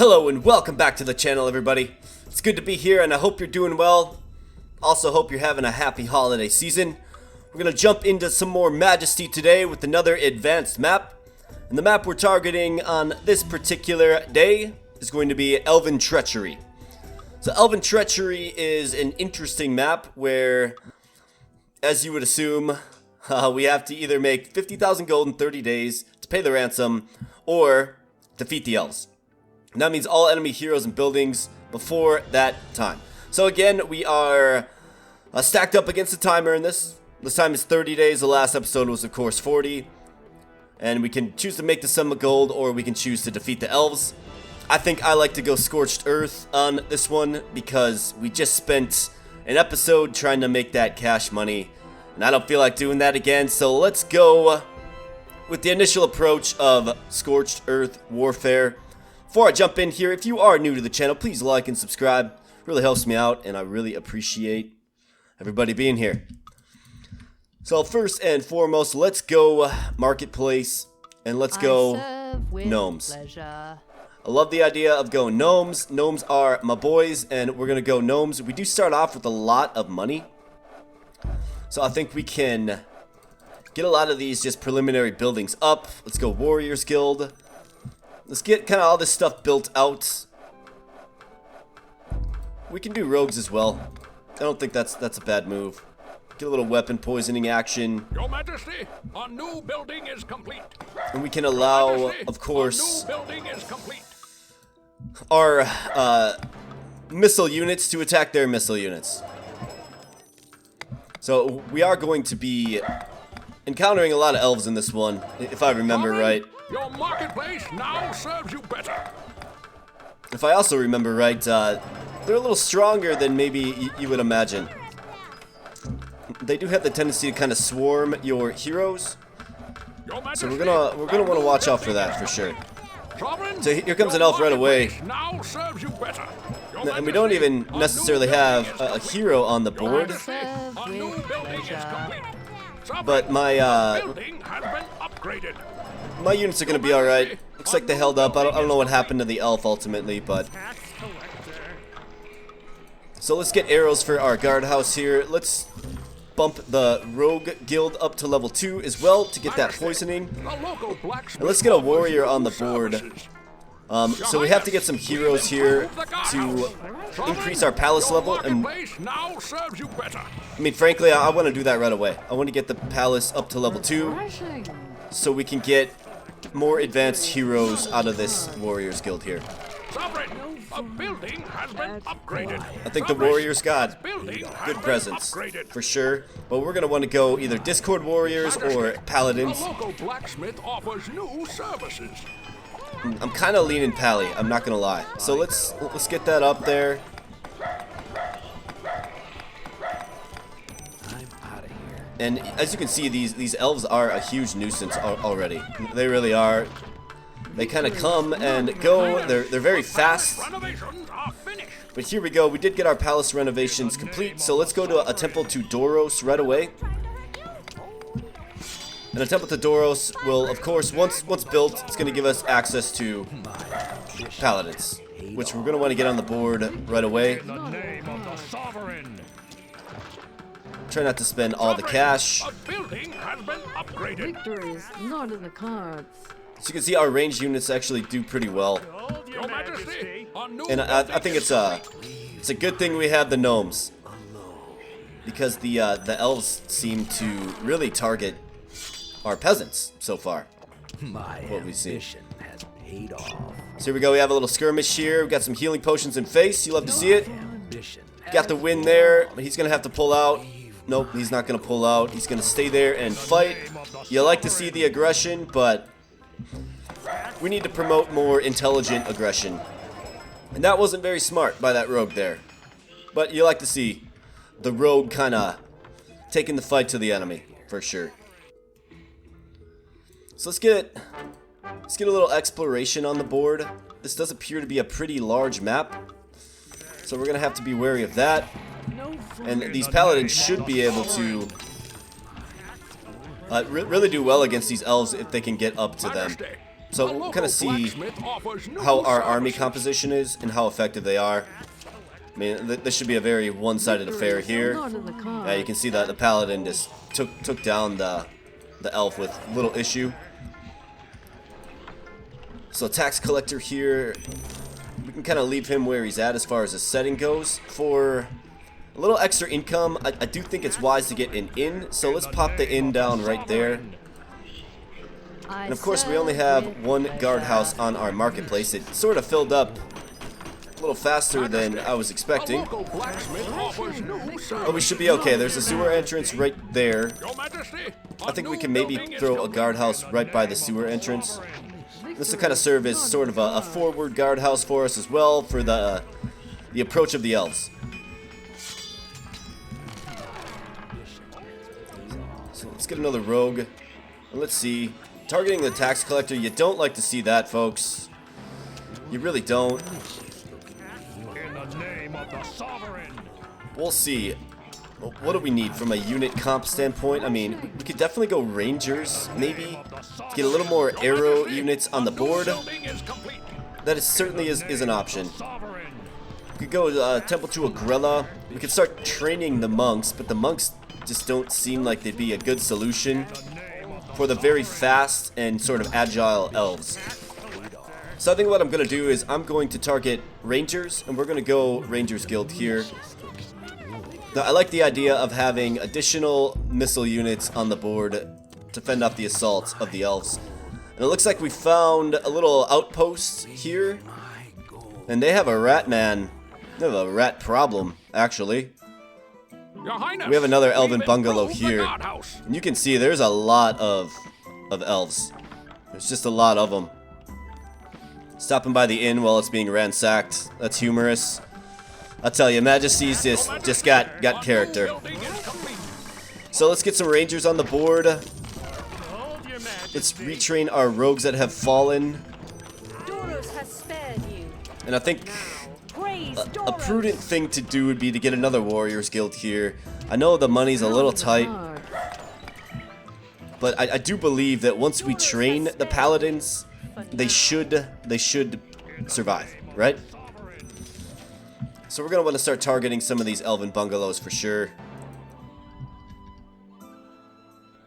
Hello and welcome back to the channel, everybody. It's good to be here and I hope you're doing well. Also hope you're having a happy holiday season. We're going to jump into some more Majesty today with another advanced map. And the map we're targeting on this particular day is going to be Elven Treachery. So Elven Treachery is an interesting map where, as you would assume, we have to either make 50,000 gold in 30 days to pay the ransom or defeat the elves. And that means all enemy heroes and buildings before that time. So again, we are stacked up against the timer in this. This time is 30 days. The last episode was, of course, 40. And we can choose to make the sum of gold, or we can choose to defeat the elves. I think I like to go Scorched Earth on this one because we just spent an episode trying to make that cash money. And I don't feel like doing that again. So let's go with the initial approach of Scorched Earth Warfare. Before I jump in here, if you are new to the channel, please like and subscribe. It really helps me out, and I really appreciate everybody being here. So first and foremost, let's go Marketplace, and let's go Gnomes. I love the idea of going Gnomes. Gnomes are my boys, and we're going to go Gnomes. We do start off with a lot of money, so I think we can get a lot of these just preliminary buildings up. Let's go Warriors Guild. Let's get kind of all this stuff built out. We can do rogues as well. I don't think that's a bad move. Get a little weapon poisoning action. Your Majesty, our new building is complete. And we can allow, Majesty, of course, our new building is complete. Our missile units to attack their missile units. So we are going to be encountering a lot of elves in this one, if I remember right. Your marketplace now serves you better. If I also remember right, they're a little stronger than maybe you would imagine. They do have the tendency to kind of swarm your heroes, so we're gonna want to watch out for that for sure. So here comes an elf right away, and we don't even necessarily have a hero on the board. But my units are going to be alright. Looks like they held up. I don't know what happened to the elf ultimately, but... So let's get arrows for our guardhouse here. Let's bump the Rogue Guild up to level 2 as well to get that poisoning. And let's get a warrior on the board. So we have to get some heroes here to increase our palace level. And I mean, frankly, I want to do that right away. I want to get the palace up to level 2 so we can get more advanced heroes out of this Warriors Guild here. A building has been upgraded. I think the Warriors got good presence for sure, but we're gonna want to go either Discord Warriors or Paladins. The local blacksmith offers new services. I'm kind of leaning Pally, I'm not gonna lie. So let's get that up there. And as you can see, these elves are a huge nuisance already. They really are. They kind of come and go. They're very fast. But here we go. We did get our palace renovations complete. So let's go to a temple to Doros right away. And a temple to Doros will, of course, once built, it's going to give us access to paladins, which we're going to want to get on the board right away. Try not to spend all the cash. Victory is not in the cards. So you can see our ranged units actually do pretty well. And I think it's a good thing we have the gnomes, because the elves seem to really target our peasants so far. What we see. So here we go. We have a little skirmish here. We got some healing potions in face. You love to see it. Got the win there, but he's gonna have to pull out. Nope, he's not gonna pull out. He's gonna stay there and fight. You like to see the aggression, but we need to promote more intelligent aggression. And that wasn't very smart by that rogue there. But you like to see the rogue kind of taking the fight to the enemy, for sure. So let's get a little exploration on the board. This does appear to be a pretty large map, so we're going to have to be wary of that. And these paladins should be able to really do well against these elves if they can get up to them. So we'll kind of see how our army composition is and how effective they are. I mean, this should be a very one-sided affair here. Not in the cards. Yeah, you can see that the paladin just took down the elf with little issue. So tax collector here, we can kind of leave him where he's at as far as his setting goes. For a little extra income, I do think it's wise to get an inn, so let's pop the inn down right there. And of course we only have one guardhouse on our marketplace. It sort of filled up a little faster than I was expecting. Oh, we should be okay. There's a sewer entrance right there. I think we can maybe throw a guardhouse right by the sewer entrance. This will kind of serve as sort of a forward guardhouse for us as well for the approach of the elves. So let's get another rogue. And let's see. Targeting the tax collector, you don't like to see that, folks. You really don't. In the name of the sovereign. We'll see. What do we need from a unit comp standpoint? I mean, we could definitely go rangers, maybe. Get a little more arrow units on the board. That certainly is an option. We could go temple to Agrella. We could start training the monks, but the monks just don't seem like they'd be a good solution for the very fast and sort of agile elves. So I think what I'm going to do is I'm going to target rangers, and we're going to go Rangers Guild here. Now, I like the idea of having additional missile units on the board to fend off the assaults of the elves. And it looks like we found a little outpost here. And they have a rat man. They have a rat problem, actually. Your Highness, We have another elven we've bungalow improved the here. guardhouse. And you can see there's a lot of elves. There's just a lot of them. Stopping by the inn while it's being ransacked. That's humorous. I'll tell you, Majesty's just got character. Building is complete. So let's get some rangers on the board. Hold your majesty. Let's retrain our rogues that have fallen. Doros has spared you. And I think Praise a Doros. prudent thing to do would be to get another Warriors Guild here. I know the money's a little tight, but I do believe that once we train the paladins, they should survive, right? So we're gonna want to start targeting some of these elven bungalows for sure.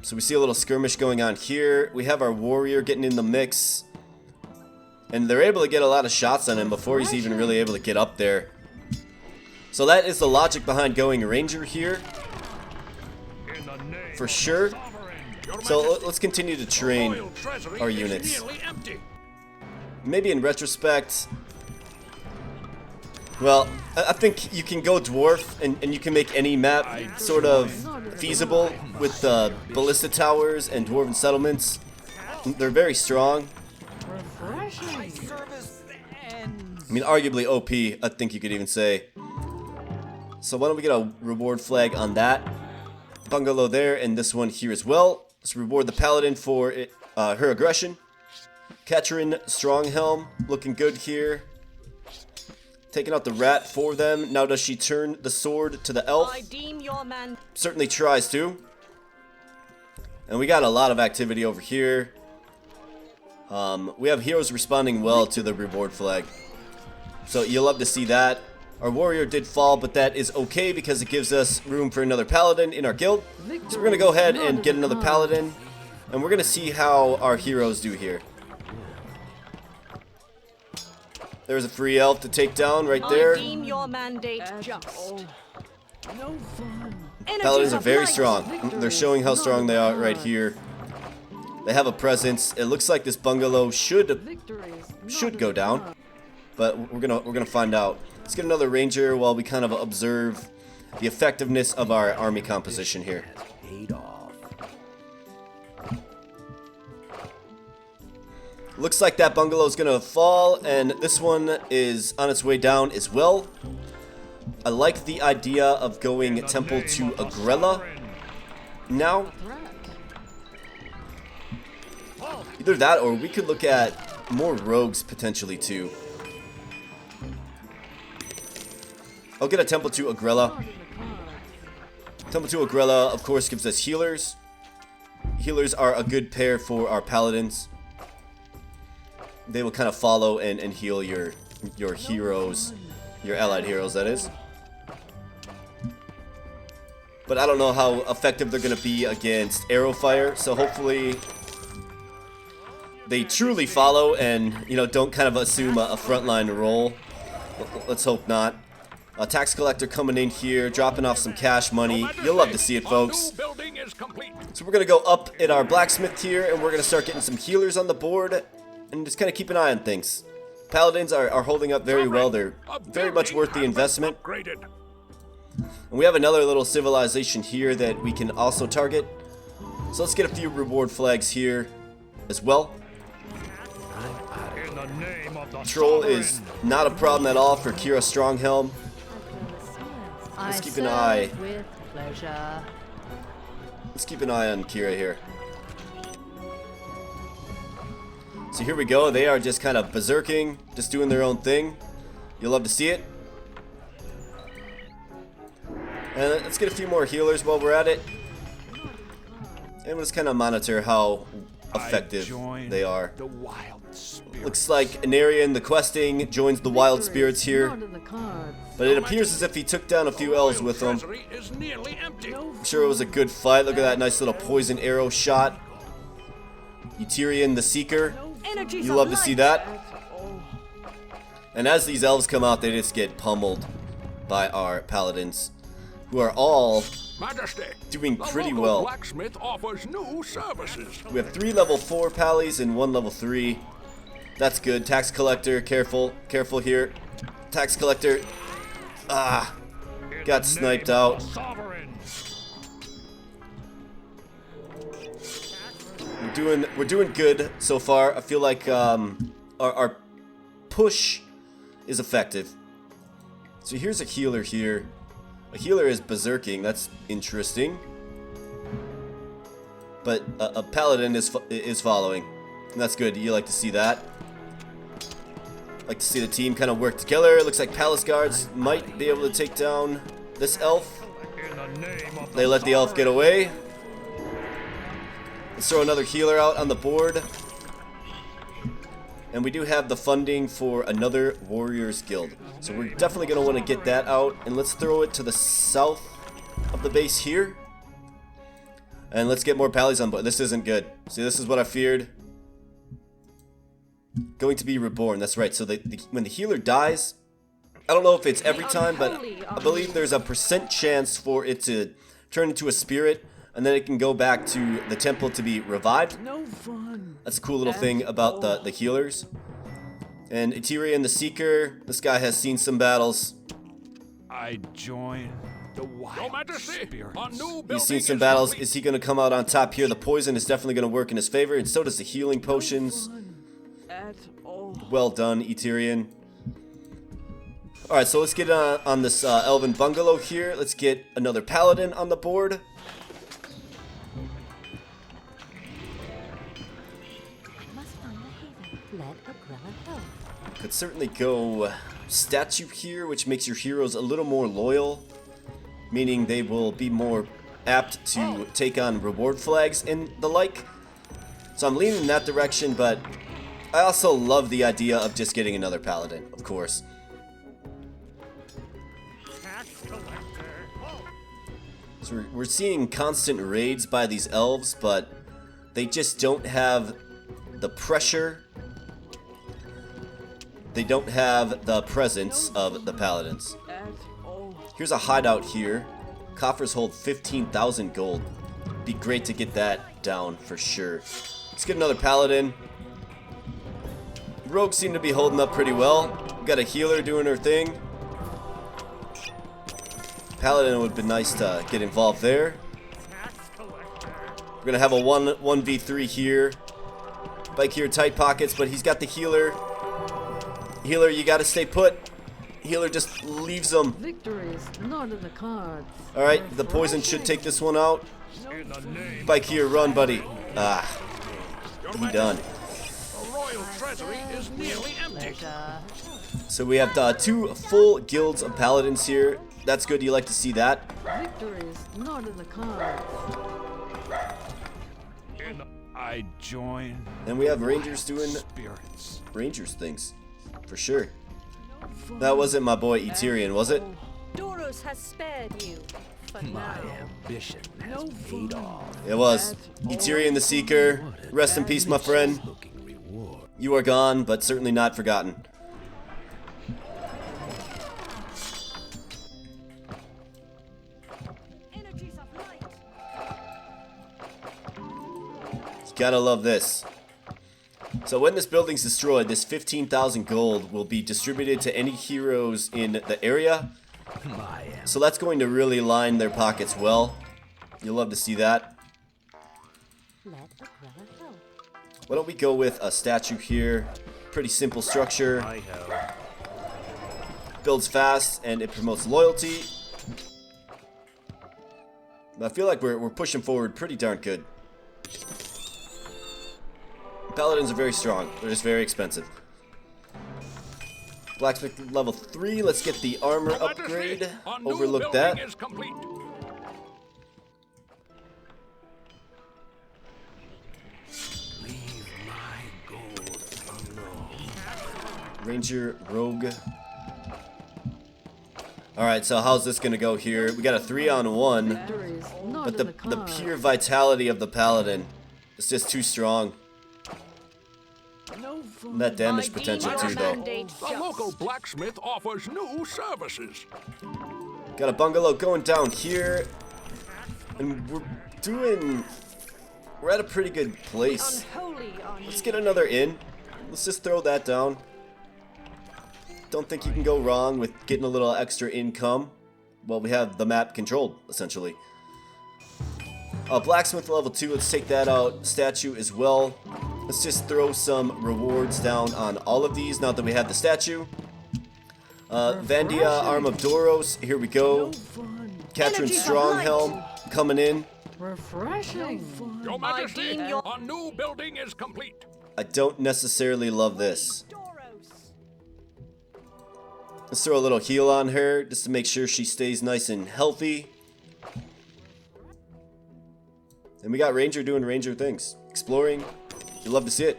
So we see a little skirmish going on here. We have our warrior getting in the mix. And they're able to get a lot of shots on him before he's even really able to get up there. So that is the logic behind going ranger here. In the name For sure. Your So Majesty, let's continue to train royal treasury our is units. nearly empty. Maybe in retrospect, well, I think you can go dwarf and you can make any map sort of feasible with the ballista towers and dwarven settlements. They're very strong. Refreshing. I mean, arguably OP, I think you could even say. So why don't we get a reward flag on that bungalow there and this one here as well. Let's reward the paladin for her aggression. Katrin Stronghelm looking good here. Taking out the rat for them. Now does she turn the sword to the elf? I deem your man. Certainly tries to. And we got a lot of activity over here. We have heroes responding well to the reward flag. So you'll love to see that. Our warrior did fall, but that is okay because it gives us room for another paladin in our guild. So we're going to go ahead and get another paladin. And we're going to see how our heroes do here. There's a free elf to take down right I there. deem your mandate just. No fun. Paladins are very strong. They're showing how strong they are right here. They have a presence. It looks like this bungalow should go down, but we're gonna find out. Let's get another ranger while we kind of observe the effectiveness of our army composition here. Looks like that bungalow is gonna fall, and this one is on its way down as well. I like the idea of going temple to Agrella now. Either that, or we could look at more rogues potentially too. I'll get a temple to Agrella. Temple to Agrella, of course, gives us healers. Healers are a good pair for our paladins. they will kind of follow and heal your heroes, your allied heroes, that is. But I don't know how effective they're going to be against arrow fire, so hopefully they truly follow and, you know, don't kind of assume a frontline role. Let's hope not. Tax collector coming in here, dropping off some cash money. You'll love to see it, folks. Building is complete. So we're going to go up in our blacksmith here, and we're going to start getting some healers on the board, and just kind of keep an eye on things. Paladins are holding up very well. They're very much worth the investment. Upgraded. And we have another little civilization here that we can also target. So let's get a few reward flags here as well. In the name of the Troll is not a problem at all for Kira Stronghelm. Let's keep an eye. With pleasure. Let's keep an eye on Kira here. So here we go. They are just kind of berserking, just doing their own thing. You'll love to see it. And let's get a few more healers while we're at it. And let's kind of monitor how effective they are. The wild spirit. Looks like Anarian, the questing, joins the wild spirits here. Not in the cards. But it appears as if he took down a few elves with him. Treasury is nearly empty. I'm sure it was a good fight. Look at that nice little poison arrow shot. Tyrion the Seeker. Energies You of love to see light. that. And as these elves come out, they just get pummeled by our paladins, who are all Majesty, doing the pretty local well. blacksmith offers new services. We have 3 level 4 pallies and 1 level 3. That's good. Tax collector, careful here. Tax collector, got sniped out. Sovereign. We're doing good so far. I feel like our push is effective. So here's a healer here. A healer is berserking. That's interesting. But a paladin is following, and that's good. You like to see that. Like to see the team kind of work together. It looks like palace guards might be able to take down this elf. In the name of They let the elf get away. Let's throw another healer out on the board. And we do have the funding for another Warriors Guild. So we're definitely going to want to get that out. And let's throw it to the south of the base here. And let's get more pallies on board. This isn't good. See, this is what I feared. Going to be reborn. That's right. So when the healer dies, I don't know if it's every time, but I believe there's a % chance for it to turn into a spirit. And then it can go back to the temple to be revived. No fun. That's a cool little thing about the healers. And Tyrion the Seeker, this guy has seen some battles. I join the wild Your Majesty, He's a new seen building some is battles. complete. Is he going to come out on top here? The poison is definitely going to work in his favor, and so does the healing potions. At all. Well done, Tyrion. Alright, so let's get on this Elven bungalow here. Let's get another paladin on the board. Could certainly go statue here, which makes your heroes a little more loyal, meaning they will be more apt to take on reward flags and the like. So I'm leaning in that direction, but I also love the idea of just getting another paladin, of course. So we're seeing constant raids by these elves, but they just don't have the pressure. They don't have the presence of the paladins. At all. Here's a hideout here. Coffers hold 15,000 gold. Be great to get that down for sure. Let's get another paladin. Rogues seem to be holding up pretty well. We've got a healer doing her thing. Paladin would be nice to get involved there. We're gonna have a 1v3 here. Bike here, tight pockets, but he's got the healer. Healer, you gotta stay put. Healer just leaves him. Victory is not in the cards. Alright, the poison should take this one out. Bike here, run, buddy. He done. The royal treasury is nearly empty. So we have 2 full guilds of paladins here. That's good, you like to see that. Victory is not in the cards. I join And we have Rangers doing spirits. Rangers things. For sure. That wasn't my boy Eterian, was it? Doros has spared you. For My now. ambition has paid off. It was. Eterian the Seeker. Rest in peace, my friend. Looking reward. You are gone, but certainly not forgotten. Energies of light. You gotta love this. So when this building's destroyed, this 15,000 gold will be distributed to any heroes in the area. My So that's going to really line their pockets well. You'll love to see that. Let the brother help. Why don't we go with a statue here? Pretty simple structure. Builds fast and it promotes loyalty. I feel like we're pushing forward pretty darn good. Paladins are very strong. They're just very expensive. Blacksmith level 3. Let's get the armor Oh, upgrade. Our new Overlook building that. is complete. Leave my gold alone. Ranger, Rogue. Alright, so how's this gonna go here? We got a 3-on-1, Victory's not but in the the cards. pure vitality of the Paladin is just too strong. No fun. And that damage I potential deem too, your though. mandate The just. local blacksmith offers new services. Got a bungalow going down here. And we're at a pretty good place. Unholy on Let's you. get another inn. Let's just throw that down. Don't think you can go wrong with getting a little extra income. Well, we have the map controlled, essentially. Blacksmith level 2, let's take that out. Statue as well. Let's just throw some rewards down on all of these now that we have the statue. Vandia, Arm of Doros, here we go. No fun. Katrin Energies of light. Stronghelm coming in. Refreshing. Your Majesty, deem your- our new building is complete. I don't necessarily love this. Doros. Let's throw a little heal on her just to make sure she stays nice and healthy. And we got Ranger doing Ranger things. Exploring. You love to see it.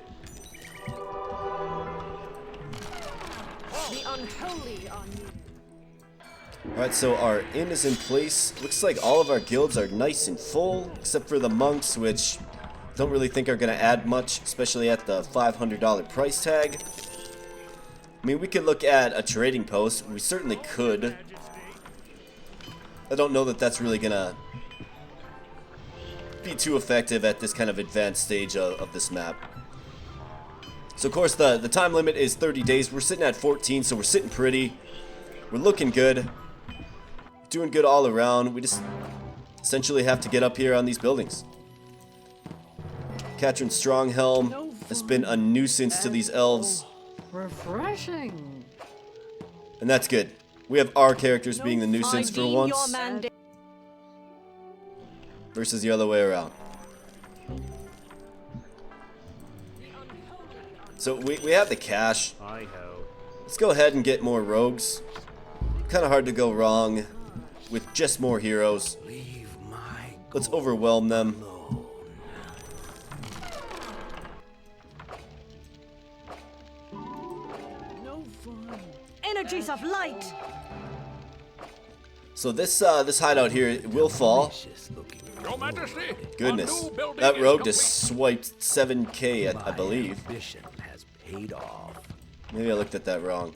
The unholy on you. Alright, so our inn is in place. Looks like all of our guilds are nice and full, except for the monks, which don't really think are going to add much, especially at the $500 price tag. I mean, we could look at a trading post. We certainly could. I don't know that that's really going to be too effective at this kind of advanced stage of this map. So of course the time limit is 30 days. We're sitting at 14, so we're sitting pretty. We're looking good. Doing good all around. We just essentially have to get up here on these buildings. Katrin Stronghelm has been a nuisance to these elves, Refreshing. and that's good. We have our characters being the nuisance I for deem your once mandate. versus the other way around. So we have the cash. Let's go ahead and get more rogues. Kind of hard to go wrong with just more heroes. Leave my Let's overwhelm them. alone. No fun. Energies of light. So this hideout here will fall. Just looking Your Majesty, Goodness, our new building that is rogue complete. just swiped 7k, I My believe. ambition has paid off. Maybe I looked at that wrong.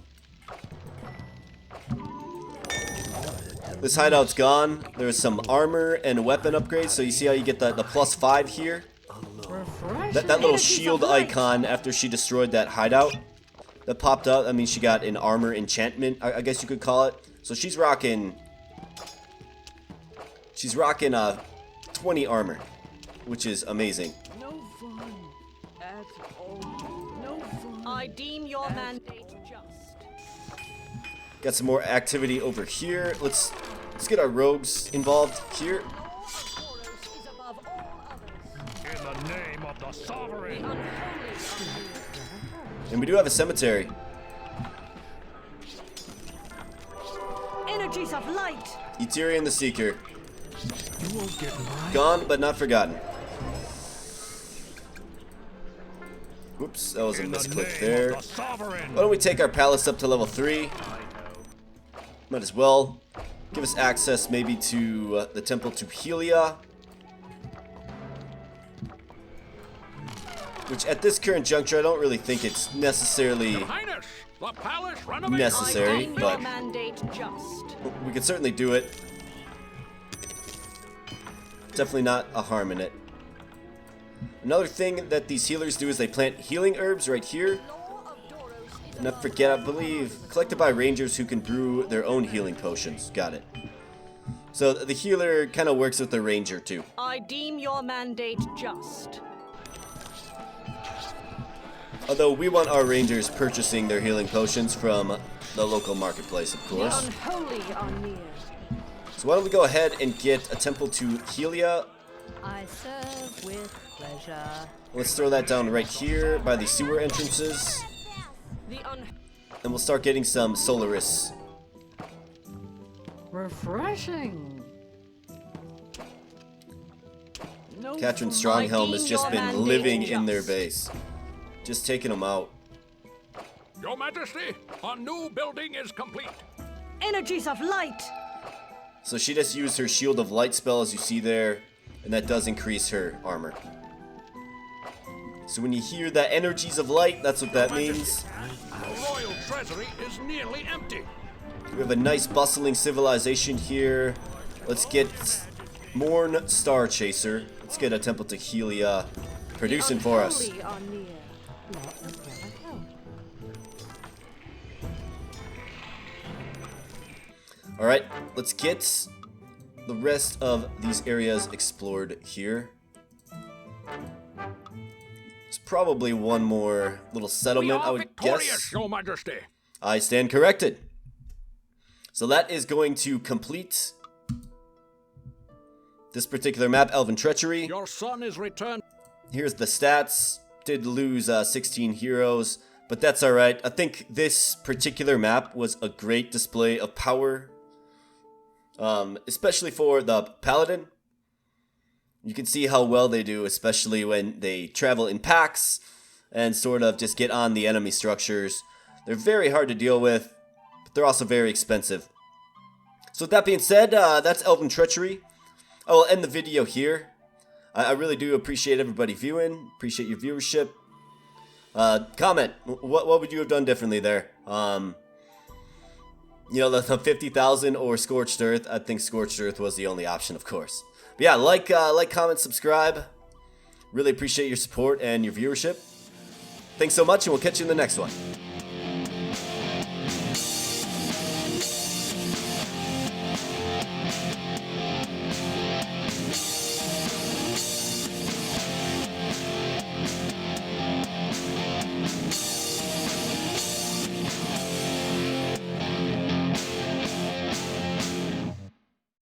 This hideout's gone. There's some armor and weapon upgrades. So you see how you get the +5 here? Refreshing. That little Energies shield of light. icon after she destroyed that hideout that popped up. I mean, she got an armor enchantment, I guess you could call it. So she's rocking 20 armor, which is amazing. No fun. At all. No fun. I deem your mandate just. Got some more activity over here. Let's get our rogues involved here. Doros is above all others. In the name of the sovereign. Unholy on you. And we do have a cemetery. Energies of light. Eterian the Seeker. You won't get mine. Gone but not forgotten. Whoops, that was a In the misclick name there. of the sovereign. Why don't we take our palace up to level 3? Might as well. Give us access maybe to the temple to Helia. Which at this current juncture, I don't really think it's necessarily Your Highness, the palace renovation. necessary, I deem but your mandate just. we can certainly do it. Definitely not a harm in it. Another thing that these healers do is they plant healing herbs right here. Law of Doros is And I above forget, I all believe, collected by rangers who can brew their own healing potions. Got it. So the healer kind of works with the ranger too. I deem your mandate just. Although we want our rangers purchasing their healing potions from the local marketplace, of The course. unholy are near. So why don't we go ahead and get a temple to Helia. I serve with pleasure. Let's throw that down right here by the sewer entrances. The And we'll start getting some Solaris. Refreshing. No Katrin food. Stronghelm has just your been mandate living in just. their base. Just taking them out. Your Majesty, a new building is complete. energies of light. So she just used her Shield of Light spell, as you see there, and that does increase her armor. So when you hear that energies of light, that's what that means. The royal treasury is nearly empty. We have a nice bustling civilization here. Let's get Morn Star Chaser. Let's get a temple to Helia producing for us. Unholy are near. Let the brother help. Alright, let's get the rest of these areas explored here. There's probably one more little We settlement, I are would victorious, guess. Your Majesty. I stand corrected. So that is going to complete this particular map, Elven Treachery. Your son is returned. Here's the stats. Did lose 16 heroes, but that's alright. I think this particular map was a great display of power. Especially for the Paladin. You can see how well they do, especially when they travel in packs and sort of just get on the enemy structures. They're very hard to deal with, but they're also very expensive. So with that being said, that's Elven Treachery. I will end the video here. I really do appreciate everybody viewing. Appreciate your viewership. Comment. What would you have done differently there? You know, the 50,000 or Scorched Earth. I think Scorched Earth was the only option, of course. But yeah, like, comment, subscribe. Really appreciate your support and your viewership. Thanks so much, and we'll catch you in the next one.